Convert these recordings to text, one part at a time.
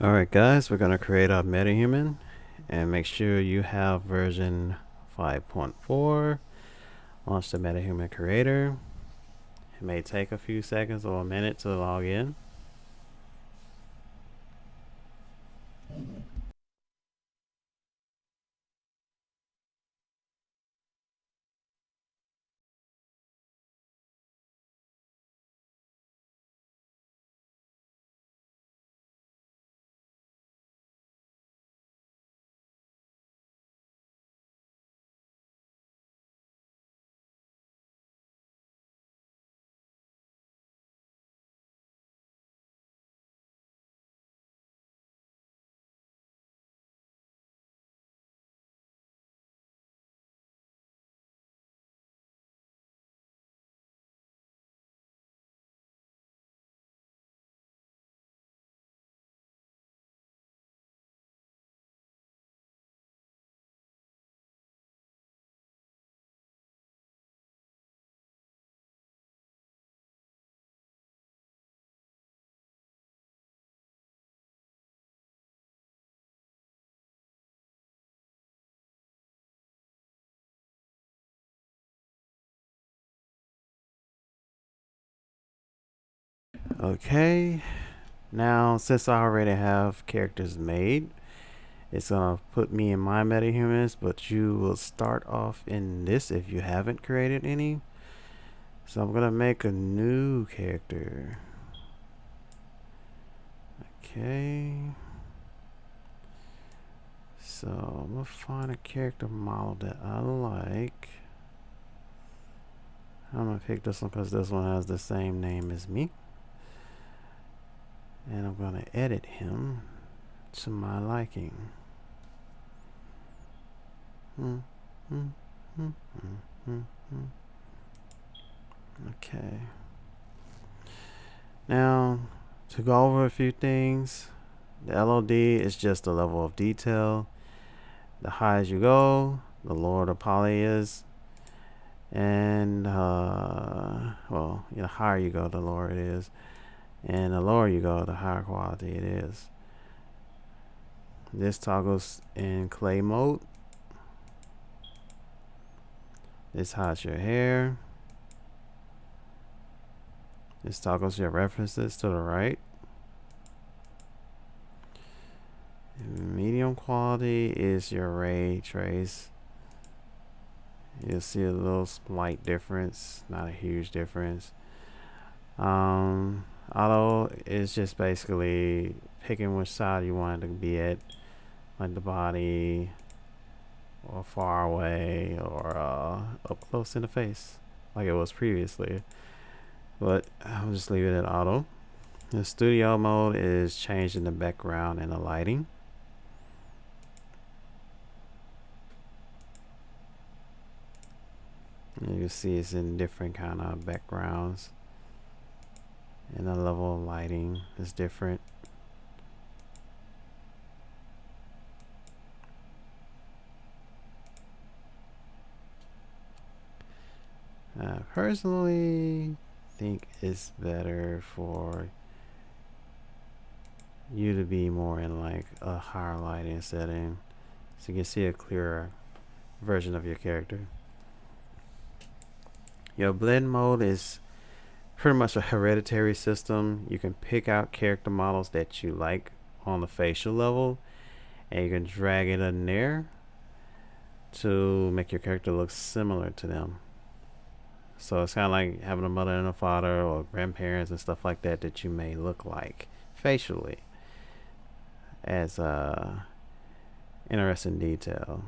Alright guys, we're going to create a metahuman and make sure you have version 5.4. Launch the metahuman creator. It may take a few seconds or a minute to log in. Okay, now since I already have characters made, it's going to put me in my metahumans, but you will start off in this if you haven't created any. So I'm going to make a new character. Okay. So I'm going to find a character model that I like. I'm going to pick this one because this one has the same name as me. And I'm going to edit him to my liking. Okay. Now, to go over a few things, the LOD is just a level of detail. The higher you go, the lower the poly is. And, well, the higher you go, the lower it is. And the lower you go, the higher quality it is. This toggles in clay mode. This hides your hair. This toggles your references to the right. Medium quality is your ray trace. You'll see a little slight difference, not a huge difference. Auto is just basically picking which side you want it to be at, like the body, or far away, or up close in the face, like it was previously. But I'll just leave it at auto. The studio mode is changing the background and the lighting. And you can see it's in different kind of backgrounds, and the level of lighting is different. I personally think it's better for you to be more in like a higher lighting setting so you can see a clearer version of your character. Your blend mode is pretty much a hereditary system. You can pick out character models that you like on the facial level, and you can drag it in there to make your character look similar to them. So it's kind of like having a mother and a father or grandparents and stuff like that that you may look like facially as a interesting detail.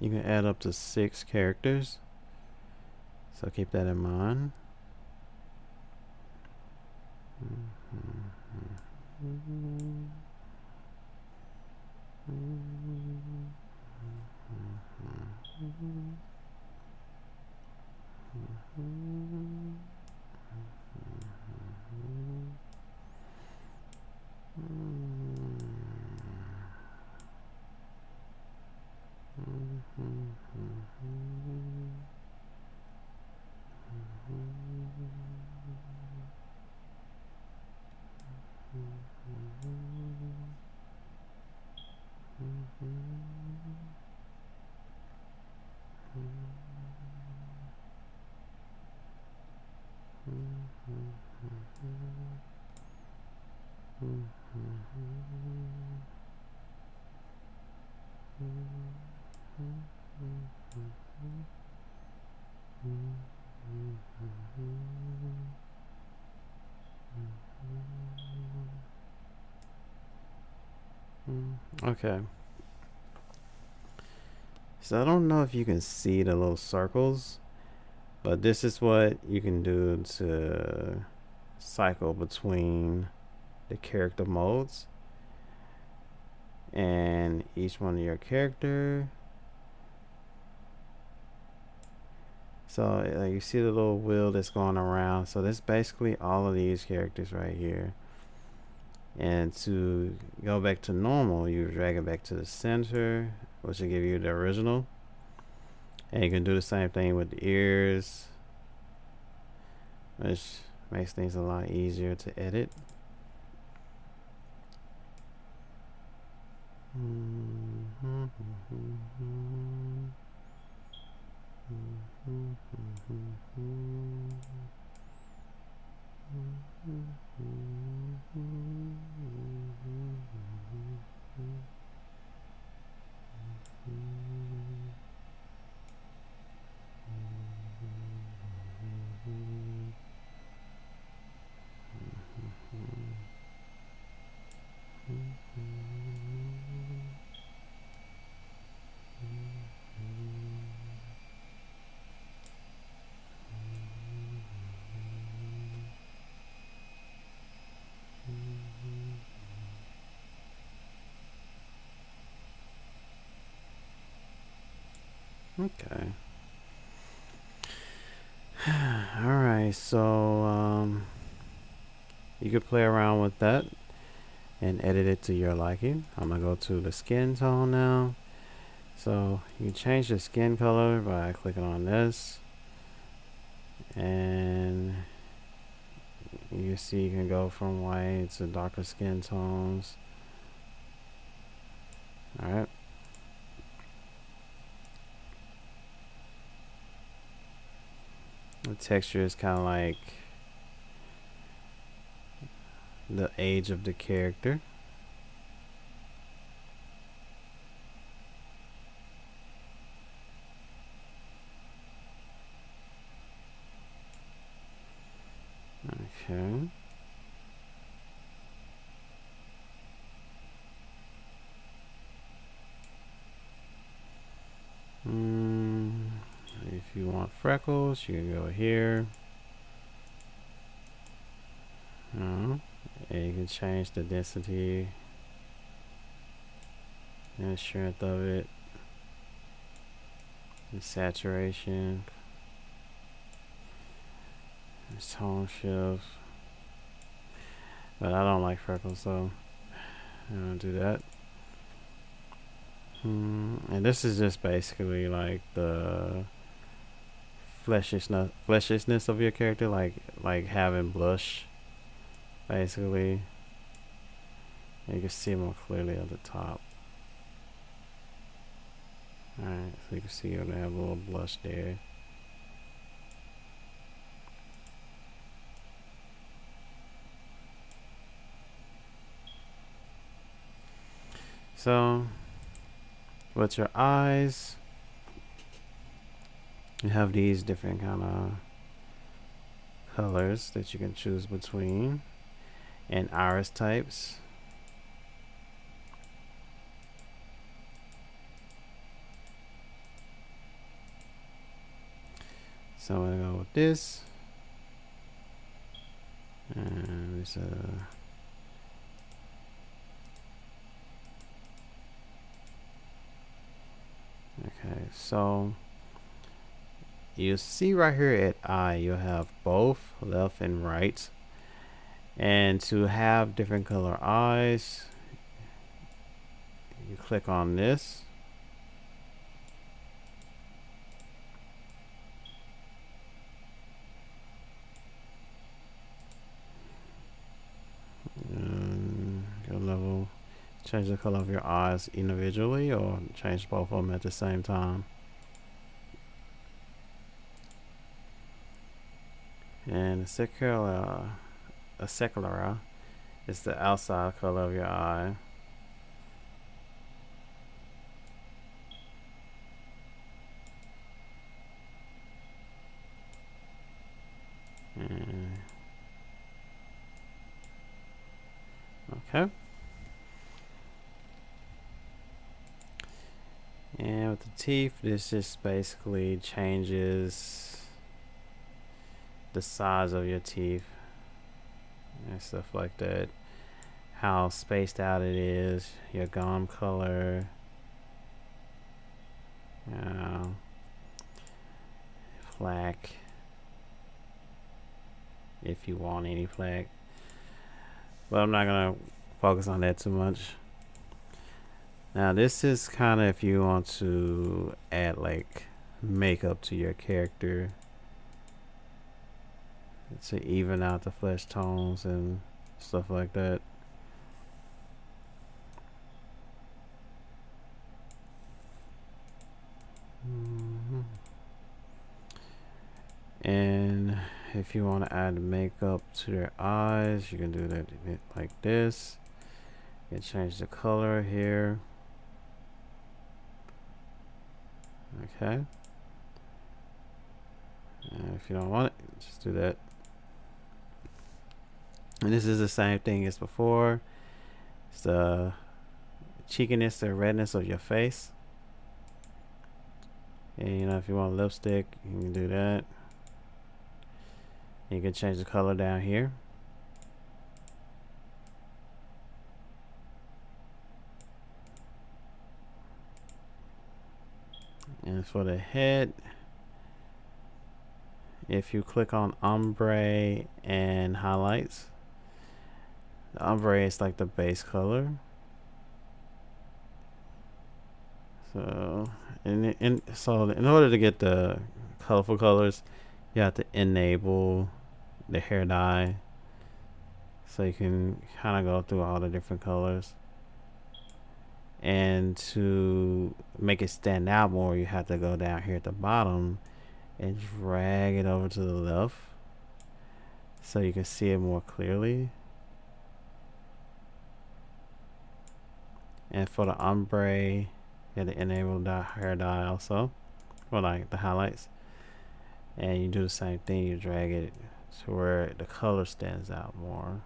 You can add up to 6 characters, so keep that in mind. Okay. So I don't know if you can see the little circles, but this is what you can do to cycle between the character modes and each one of your character. So you see the little wheel that's going around. So that's basically all of these characters right here. And to go back to normal, you drag it back to the center, which will give you the original. And you can do the same thing with the ears, which makes things a lot easier to edit. Okay. Alright, so you could play around with that and edit it to your liking. I'm gonna go to the skin tone now. So you can change the skin color by clicking on this, and you see you can go from white to darker skin tones. Alright. The texture is kind of like the age of the character. Okay. If you want freckles, you can go here. And you can change the density and strength of it, the saturation, the tone shift. But I don't like freckles, so I don't do that. And this is just basically like the fleshiness of your character, like having blush, basically. You can see more clearly at the top. Alright, so you can see you're gonna have a little blush there. So with your eyes, you have these different kind of colors that you can choose between, and iris types. So I'm gonna go with this, and it's okay. So you see right here at eye, you'll have both left and right. And to have different color eyes, you click on this. change the color of your eyes individually or change both of them at the same time. And a secular is the outside color of your eye. And okay. And with the teeth, this just basically changes the size of your teeth and stuff like that. How spaced out it is, your gum color, plaque, if you want any plaque. But I'm not gonna focus on that too much. Now this is kind of if you want to add like makeup to your character to even out the flesh tones and stuff like that. And if you want to add makeup to their eyes, you can do that like this. You can change the color here. Okay. And if you don't want it, just do that. And this is the same thing as before. It's the cheekiness, the redness of your face. And you know, if you want lipstick, you can do that. You can change the color down here. And for the head, if you click on ombre and highlights, the ombre is like the base color. So, in order to get the colorful colors, you have to enable the hair dye, so you can kind of go through all the different colors. And to make it stand out more, you have to go down here at the bottom and drag it over to the left so you can see it more clearly. And for the ombre, you have to enable the hair dye also, or like the highlights. And you do the same thing, you drag it to where the color stands out more.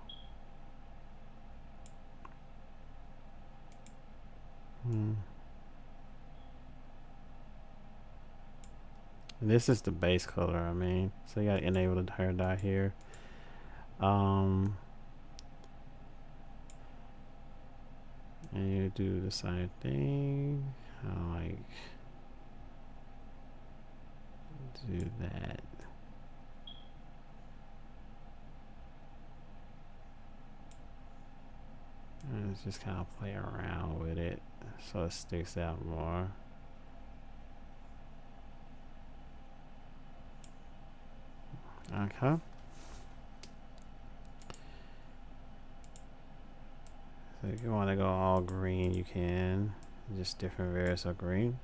This is the base color, I mean. So you gotta enable the hair dye here. And you do the same thing. Like do that. And just kind of play around with it so it sticks out more. Okay. So if you want to go all green, you can. Just different variants of green.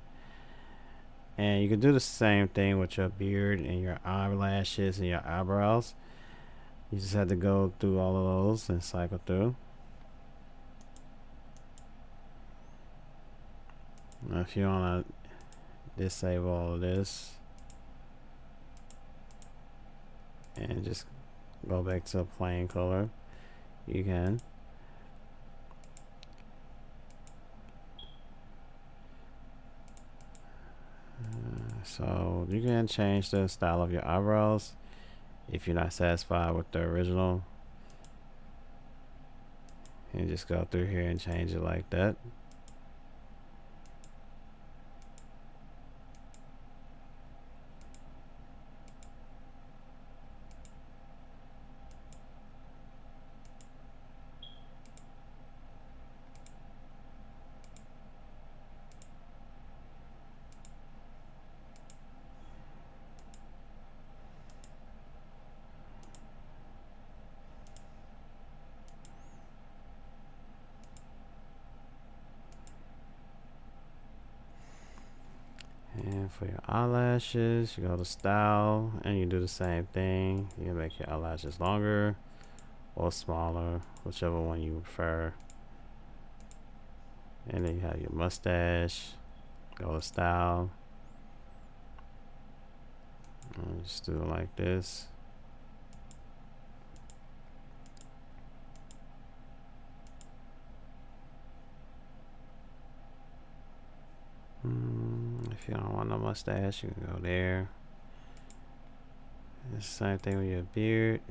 And you can do the same thing with your beard and your eyelashes and your eyebrows. You just have to go through all of those and cycle through. Now if you want to disable all of this and just go back to a plain color, you can. So you can change the style of your eyebrows if you're not satisfied with the original, and just go through here and change it like that. For your eyelashes, you go to style and you do the same thing. You can make your eyelashes longer or smaller, whichever one you prefer. And then you have your mustache. Go to style. And just do it like this. If you don't want no mustache, you can go there. It's the same thing with your beard.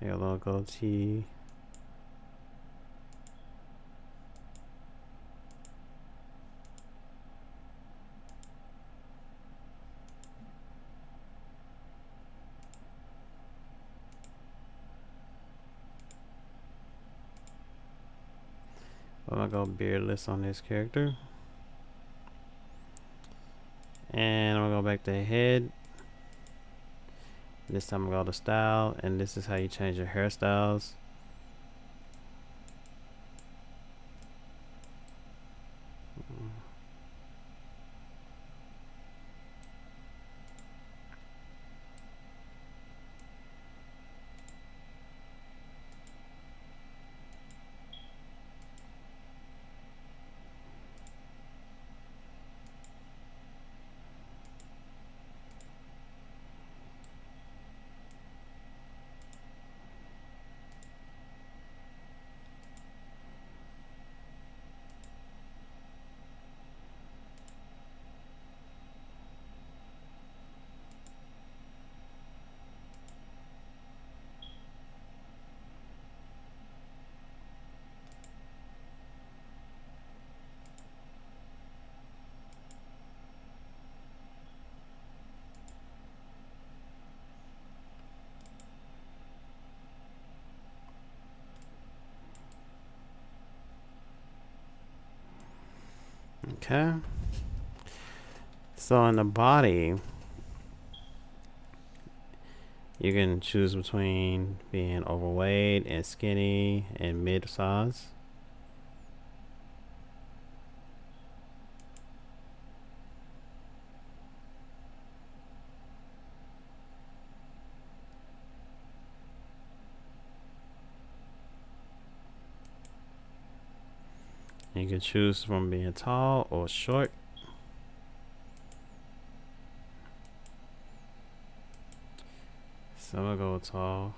Your little goatee. I'm gonna go beardless on this character. And I'm gonna go back to head. This time I'm gonna go to style, and this is how you change your hairstyles. Okay. So in the body, you can choose between being overweight and skinny and mid-size. You can choose from being tall or short. So I'm gonna go tall.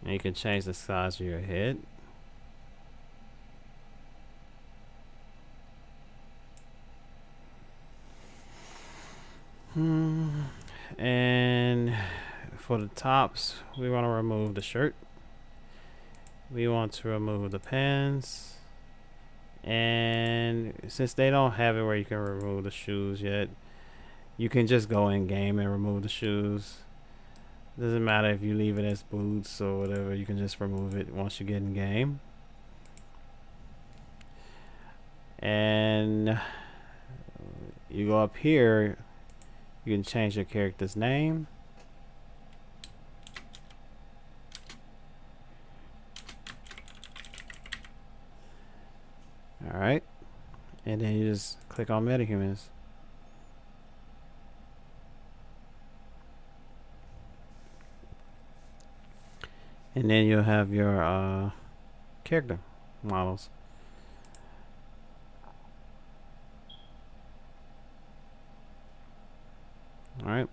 And you can change the size of your head. And for the tops, we want to remove the shirt. We want to remove the pants. And since they don't have it where you can remove the shoes yet, you can just go in game and remove the shoes. Doesn't matter if you leave it as boots or whatever, you can just remove it once you get in game. And you go up here, you can change your character's name. Alright. And then you just click on Metahumans. And then you'll have your character models. Alright.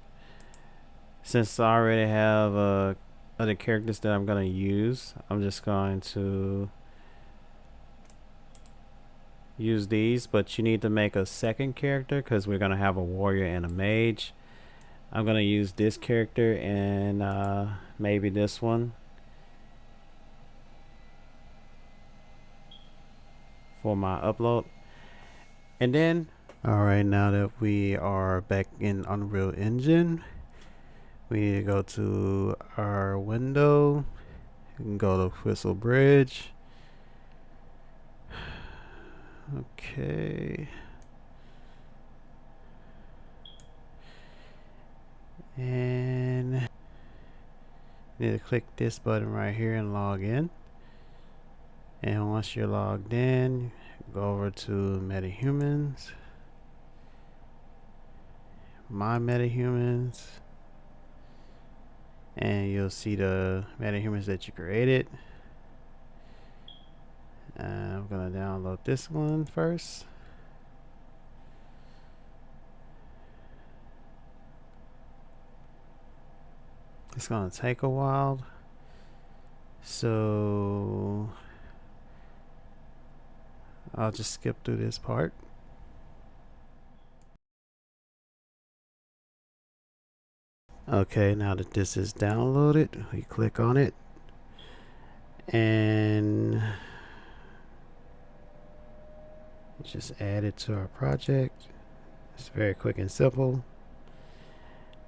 Since I already have other characters that I'm going to use, I'm just going to use these. But you need to make a second character because we're going to have a warrior and a mage. I'm going to use this character and maybe this one for my upload. And then, alright, now that we are back in Unreal Engine, we need to go to our window. You can go to Whistle Bridge. Okay. And you need to click this button right here and log in. And once you're logged in, go over to Metahumans, My Metahumans, and you'll see the Metahumans that you created. I'm gonna download this one first. It's gonna take a while, so I'll just skip through this part. Okay, now that this is downloaded, we click on it and just add it to our project. It's very quick and simple.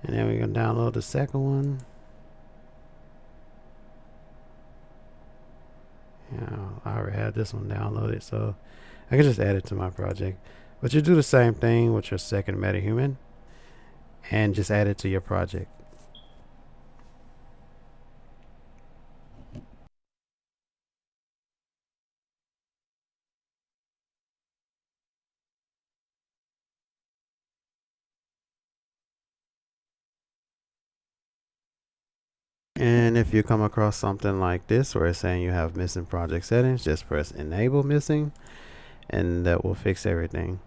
And then we're gonna download the second one. I already had this one downloaded, so I can just add it to my project. But you do the same thing with your second MetaHuman and just add it to your project. And if you come across something like this where it's saying you have missing project settings, just press enable missing and that will fix everything.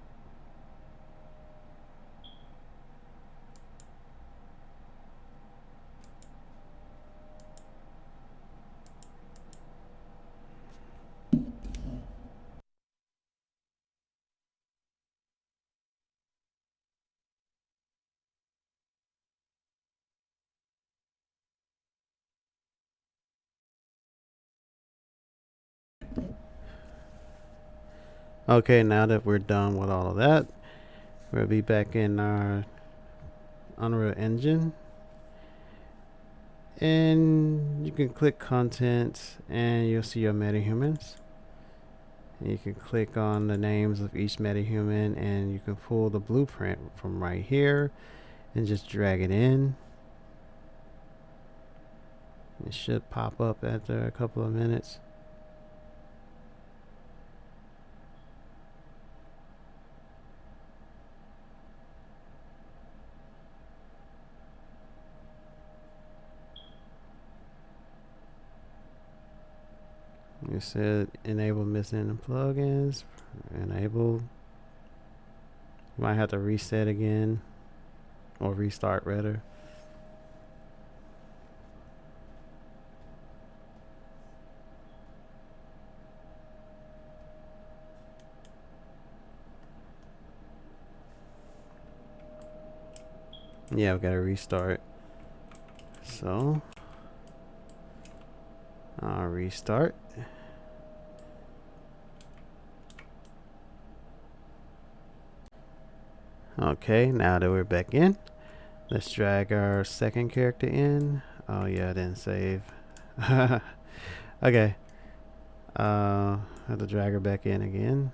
Okay, now that we're done with all of that, we'll be back in our Unreal Engine. And you can click content and you'll see your metahumans. And you can click on the names of each metahuman and you can pull the blueprint from right here and just drag it in. It should pop up after a couple of minutes. You said enable missing plugins. Enable. You might have to reset again or restart rather. Yeah, we gotta restart. So I'll restart. Okay, now that we're back in, let's drag our second character in. Oh yeah, I didn't save. Okay. Have to drag her back in again.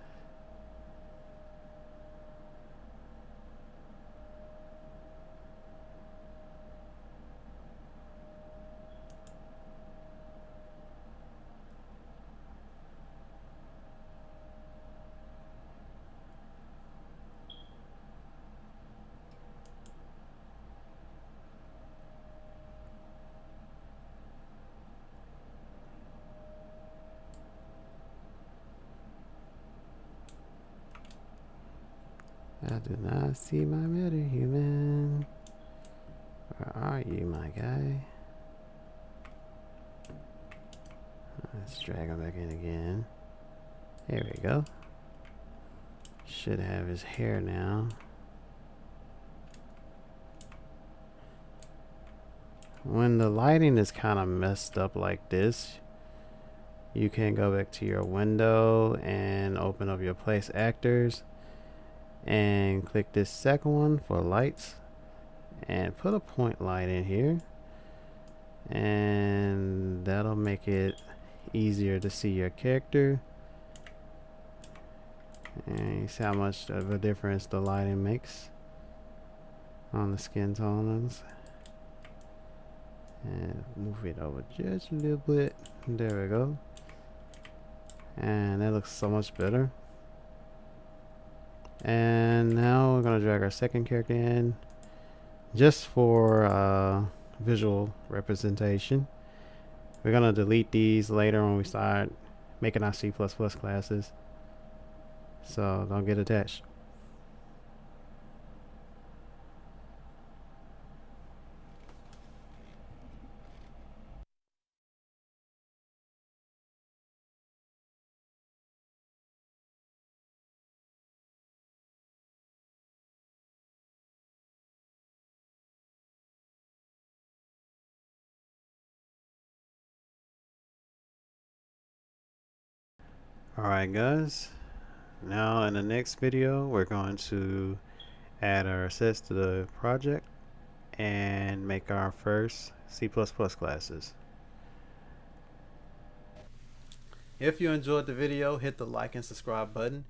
I do not see my metahuman. Where are you, my guy? Let's drag him back in again. There we go. Should have his hair now. When the lighting is kind of messed up like this, you can go back to your window and open up your place actors and click this second one for lights and put a point light in here, and that'll make it easier to see your character. And you see how much of a difference the lighting makes on the skin tones. And move it over just a little bit. There we go. And that looks so much better. And now we're gonna drag our second character in just for visual representation. We're gonna delete these later when we start making our C++ classes, so don't get attached. Alright guys, now in the next video we're going to add our assets to the project and make our first C++ classes. If you enjoyed the video, hit the like and subscribe button,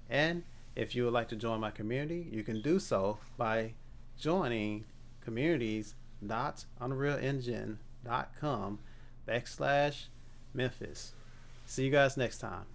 and if you would like to join my community, you can do so by joining communities.unrealengine.com/Memphis. See you guys next time.